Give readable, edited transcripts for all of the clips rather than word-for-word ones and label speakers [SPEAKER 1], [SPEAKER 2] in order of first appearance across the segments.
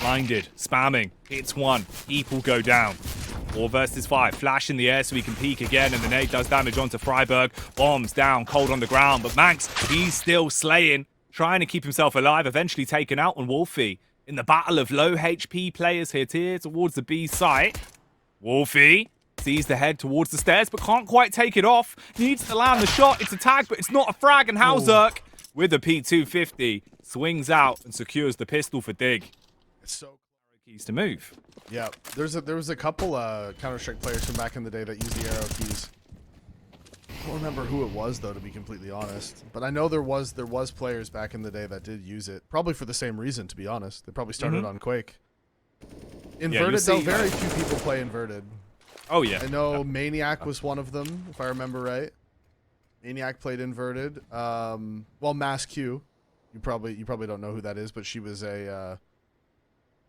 [SPEAKER 1] Blinded, spamming, hits one, Heap will go down. 4 versus 5, flash in the air so he can peek again, and the nade does damage onto Freiburg. Bombs down, cold on the ground, but Manx, he's still slaying, trying to keep himself alive, eventually taken out on Wolfie. In the battle of low HP players here towards the B site. Wolfie sees the head towards the stairs, but can't quite take it off. Needs to land the shot, it's a tag, but it's not a frag, and Hauzerk, with a P250, swings out and secures the pistol for Dig.
[SPEAKER 2] It's so
[SPEAKER 1] keys to move.
[SPEAKER 2] Yeah, there was a couple Counter-Strike players from back in the day that used the arrow keys. I don't remember who it was though, to be completely honest. But I know there was players back in the day that did use it, probably for the same reason. To be honest, they probably started on Quake. Inverted though, very few people play inverted.
[SPEAKER 1] Oh yeah,
[SPEAKER 2] I know Maniac was one of them, if I remember right. Maniac played inverted. Well, Mass Q, you probably don't know who that is, but she was a.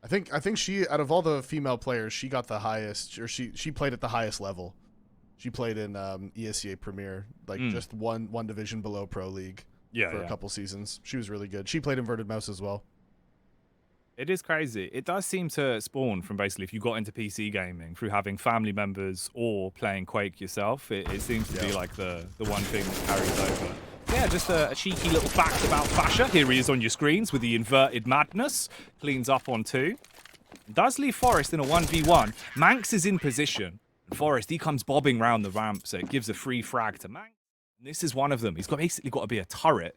[SPEAKER 2] I think she, out of all the female players, she got the highest, or she played at the highest level. She played in ESCA Premier, like just one division below Pro League for a couple seasons. She was really good. She played inverted mouse as well.
[SPEAKER 1] It is crazy. It does seem to spawn from basically if you got into PC gaming through having family members or playing Quake yourself. It seems to be like the one thing that carries over. Yeah, just a cheeky little fact about Fasher. Here he is on your screens with the inverted madness. Cleans up on 2. Does leave Forest in a 1v1. Manx is in position. And Forest, he comes bobbing round the ramp, so it gives a free frag to Manx. And this is one of them. He's basically got to be a turret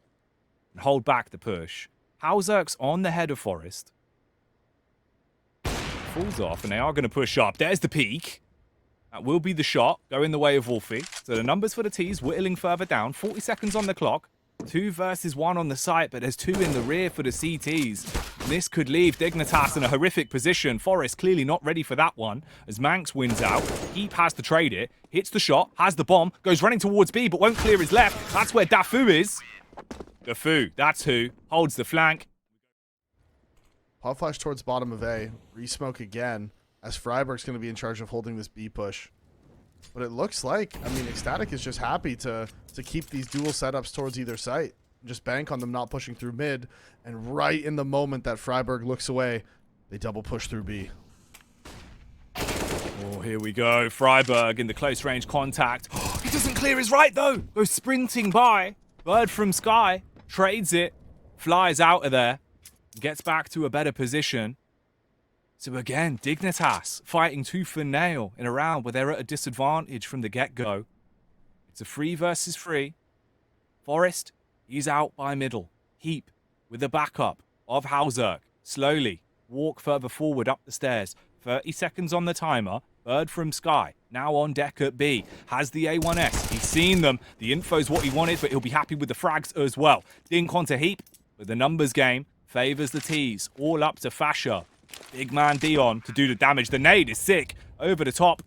[SPEAKER 1] and hold back the push. Hauzerk's on the head of Forest. Falls off, and they are going to push up. There's the peak. That will be the shot, go in the way of Wolfie. So the numbers for the T's whittling further down. 40 seconds on the clock. 2 versus 1 on the site, but there's 2 in the rear for the CTs. And this could leave Dignitas in a horrific position. Forest clearly not ready for that one, as Manx wins out. Heap has to trade it, hits the shot, has the bomb, goes running towards B, but won't clear his left. That's where Dafu is. Dafu, that's who, holds the flank.
[SPEAKER 2] Pop flash towards bottom of A. Re-smoke again, as Freiburg's going to be in charge of holding this B push. But it looks like, I mean, ECSTATIC is just happy to keep these dual setups towards either site. Just bank on them not pushing through mid. And right in the moment that Freiburg looks away, they double push through B.
[SPEAKER 1] Oh, here we go. Freiburg in the close range contact. He doesn't clear his right, though. Goes sprinting by. Bird from Sky. Trades it. Flies out of there. Gets back to a better position. So again, Dignitas fighting tooth and nail in a round where they're at a disadvantage from the get-go. It's a 3 versus 3. Forest, he's out by middle. Heap with the backup of Hauzerk. Slowly walk further forward up the stairs. 30 seconds on the timer. Bird from Sky, now on deck at B. Has the A1S. He's seen them. The info's what he wanted, but he'll be happy with the frags as well. Dink onto Heap, but the numbers game favors the T's. All up to Fasher. Big man Dion to do the damage. The nade is sick. Over the top.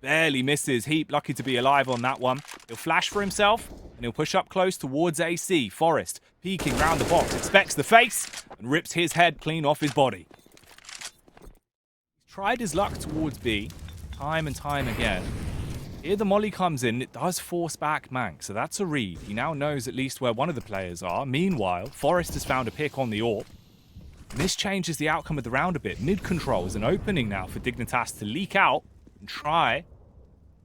[SPEAKER 1] Barely misses. Heap lucky to be alive on that one. He'll flash for himself, and he'll push up close towards AC. Forest peeking round the box. Expects the face, and rips his head clean off his body. He's tried his luck towards B, time and time again. Here the molly comes in. It does force back Manx, so that's a read. He now knows at least where one of the players are. Meanwhile, Forest has found a pick on the AWP. And this changes the outcome of the round a bit. Mid-control is an opening now for Dignitas to leak out and try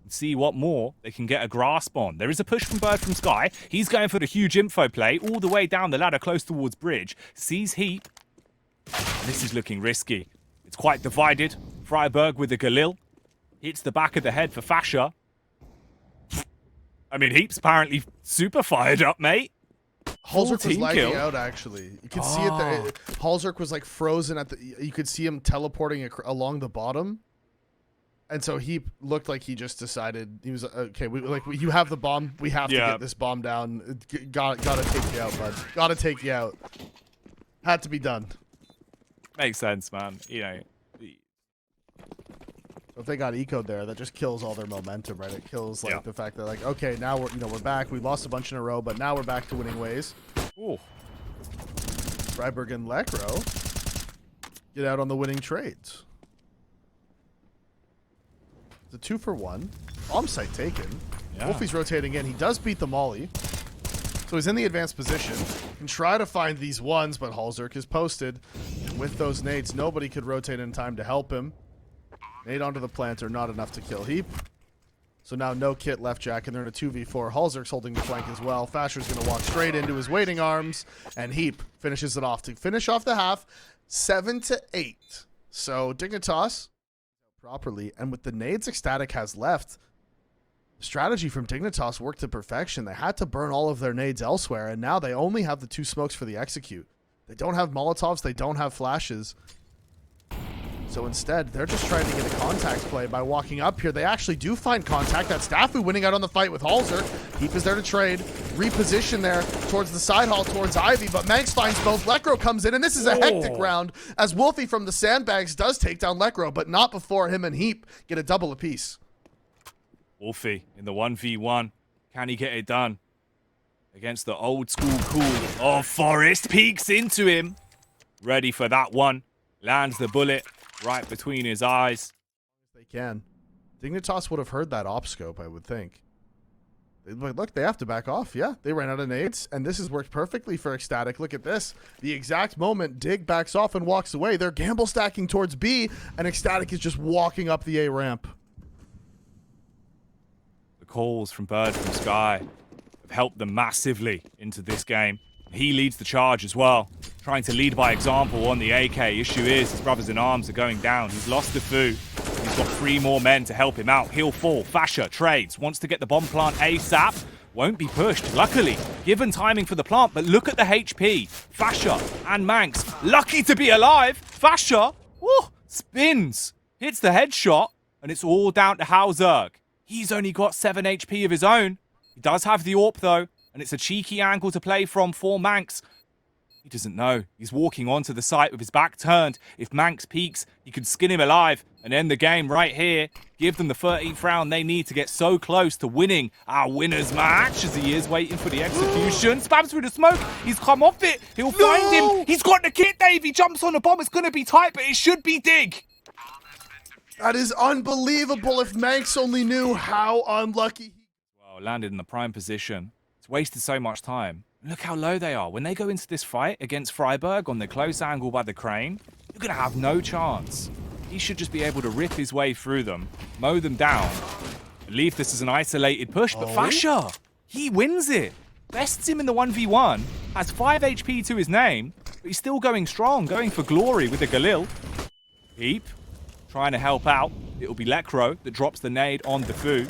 [SPEAKER 1] and see what more they can get a grasp on. There is a push from Bird from Sky. He's going for the huge info play all the way down the ladder close towards Bridge. Sees Heap. And this is looking risky. It's quite divided. Freiburg with the Galil. Hits the back of the head for Fasher. I mean, Heap's apparently super fired up, mate.
[SPEAKER 2] Halzerk was lagging out, actually. You could see it there. Halzerk was like frozen at the... You could see him teleporting along the bottom. And so he looked like he just decided... He was, okay, you have the bomb. We have to get this bomb down. Gotta take you out, bud. Gotta take you out. Had to be done.
[SPEAKER 1] Makes sense, man. You know...
[SPEAKER 2] If they got ecoed there, that just kills all their momentum, right? It kills like the fact that like, okay, now we're back. We lost a bunch in a row, but now we're back to winning ways.
[SPEAKER 1] Ooh.
[SPEAKER 2] Freiburg and Lekro get out on the winning trades. The 2-for-1. Bomb site taken. Yeah. Wolfie's rotating in. He does beat the molly. So he's in the advanced position. Can try to find these ones, but Halzerk is posted. with those nades. Nobody could rotate in time to help him. Nade onto the planter, not enough to kill Heap. So now no kit left, Jack, and they're in a 2v4. Halzerk's holding the flank as well. Fasher's going to walk straight into his waiting arms, and Heap finishes it off to finish off the half 7-8. So Dignitas properly, and with the nades ECSTATIC has left, the strategy from Dignitas worked to perfection. They had to burn all of their nades elsewhere, and now they only have the 2 smokes for the execute. They don't have Molotovs, they don't have flashes. So instead, they're just trying to get a contact play by walking up here. They actually do find contact. That's Stafu winning out on the fight with Halzer. Heap is there to trade. Reposition there towards the side hall, towards Ivy, but Manx finds both. Lekro comes in, and this is a hectic round as Wolfie from the sandbags does take down Lekro, but not before him and Heap get a double apiece.
[SPEAKER 1] Wolfie in the 1v1. Can he get it done? Against the old school cool of Forest. Peeks into him. Ready for that one. Lands the bullet right between his eyes.
[SPEAKER 2] They can. Dignitas would have heard that op scope, I would think. Look, they have to back off. Yeah, they ran out of nades, and this has worked perfectly for ECSTATIC. Look at this. The exact moment Dig backs off and walks away, they're gamble stacking towards B, and ECSTATIC is just walking up the A ramp.
[SPEAKER 1] The calls from Bird from Sky have helped them massively into this game. He leads the charge as well, trying to lead by example on the AK. Issue is his brothers in arms are going down. He's lost the Fu. He's got 3 more men to help him out. He'll fall. Fasher trades, wants to get the bomb plant ASAP. Won't be pushed, luckily, given timing for the plant, but look at the HP. Fasher and Manx, lucky to be alive. Fasher, spins, hits the headshot, and it's all down to Halzerk. He's only got 7 HP of his own. He does have the AWP though, and it's a cheeky angle to play from for Manx. He doesn't know. He's walking onto the site with his back turned. If Manx peeks, he could skin him alive and end the game right here. Give them the 13th round they need to get so close to winning our winner's match as he is waiting for the execution. Spams through the smoke. He's come off it. He'll find him. He's got the kit, Dave. He jumps on the bomb. It's going to be tight, but it should be Dig.
[SPEAKER 2] That is unbelievable. If Manx only knew how unlucky.
[SPEAKER 1] Well, landed in the prime position. Wasted so much time. Look how low they are. When they go into this fight against Freiburg on the close angle by the crane, you're going to have no chance. He should just be able to rip his way through them, mow them down. Believe this is an isolated push, but Fasher, he wins it. Bests him in the 1v1, has 5 HP to his name, but he's still going strong, going for glory with the Galil. Heap, trying to help out. It'll be Lekro that drops the nade on Defu.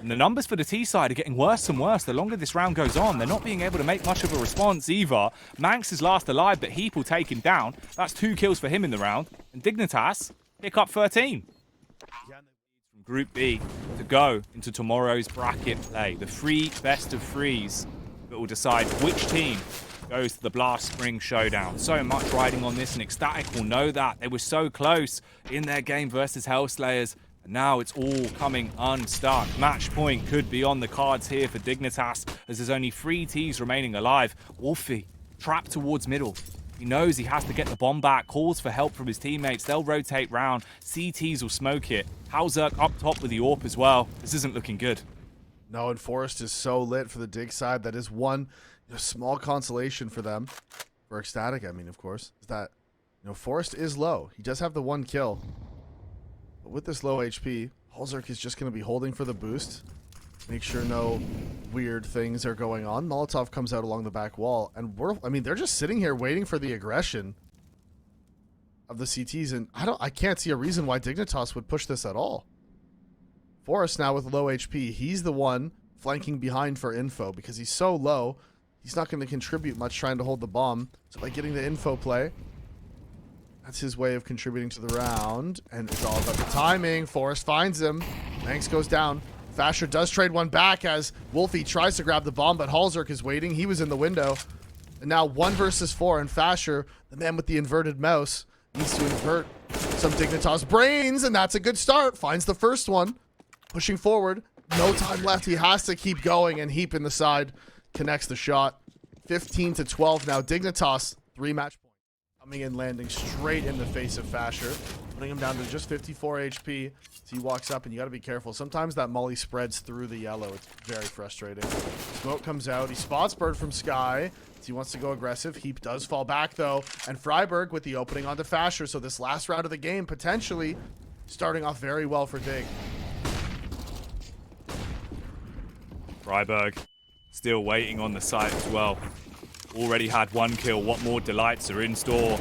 [SPEAKER 1] And the numbers for the T side are getting worse and worse the longer this round goes on. They're not being able to make much of a response either. Manx is last alive, but Heap will take him down. That's 2 kills for him in the round. And Dignitas pick up 13. From Group B to go into tomorrow's bracket play. The 3 best of 3s that will decide which team goes to the Blast Spring Showdown. So much riding on this, and ECSTATIC will know that. They were so close in their game versus Hellslayers. Now it's all coming unstuck. Match point could be on the cards here for Dignitas, as there's only 3 Ts remaining alive. Wolfie, trapped towards middle. He knows he has to get the bomb back, calls for help from his teammates. They'll rotate round. CTs will smoke it. Halzerk up top with the AWP as well. This isn't looking good.
[SPEAKER 2] No, and Forest is so lit for the Dig side. That is one small consolation for them. For ECSTATIC, I mean, of course, is that Forest is low. He does have the 1 kill. But with this low HP, Halzerk is just going to be holding for the boost. Make sure no weird things are going on. Molotov comes out along the back wall, and they're just sitting here waiting for the aggression of the CTs, and I can't see a reason why Dignitas would push this at all. Forrest now with low HP, he's the one flanking behind for info because he's so low. He's not going to contribute much trying to hold the bomb. So by getting the info play, that's his way of contributing to the round. And it's all about the timing. Forrest finds him. Manx goes down. Fasher does trade one back as Wolfie tries to grab the bomb, but Halzerk is waiting. He was in the window. And now 1 versus 4, and Fasher, the man with the inverted mouse, needs to invert some Dignitas brains, and that's a good start. Finds the first one. Pushing forward. No time left. He has to keep going, and Heap in the side connects the shot. 15-12 now. Dignitas, 3 match points. Coming in, landing straight in the face of Fasher, putting him down to just 54 HP. So he walks up, and you got to be careful. Sometimes that molly spreads through the yellow. It's very frustrating. Smoke comes out. He spots Bird from Sky. He wants to go aggressive. Heap does fall back, though. And Freiburg with the opening onto Fasher. So this last round of the game, potentially starting off very well for Dig.
[SPEAKER 1] Freiburg still waiting on the site as well. Already had 1 kill. What more delights are in store?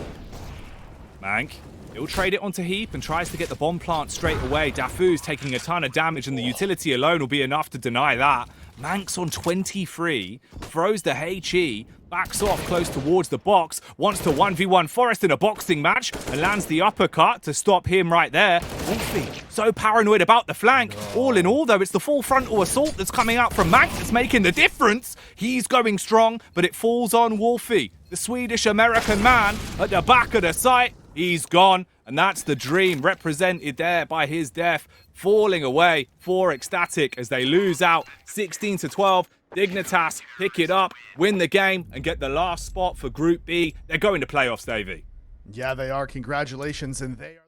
[SPEAKER 1] Mank, he'll trade it onto Heap and tries to get the bomb plant straight away. Dafu's taking a ton of damage and the utility alone will be enough to deny that. Mank's on 23, throws the HE, backs off close towards the box, wants to 1v1 Forest in a boxing match and lands the uppercut to stop him right there. Wolfie, so paranoid about the flank. All in all, though, it's the full frontal assault that's coming out from Mank that's making the difference. He's going strong, but it falls on Wolfie, the Swedish-American man at the back of the site. He's gone, and that's the dream represented there by his death, falling away for ECSTATIC as they lose out 16-12. Dignitas pick it up, win the game, and get the last spot for Group B. They're going to playoffs, Davey.
[SPEAKER 2] Yeah, they are. Congratulations, and they are...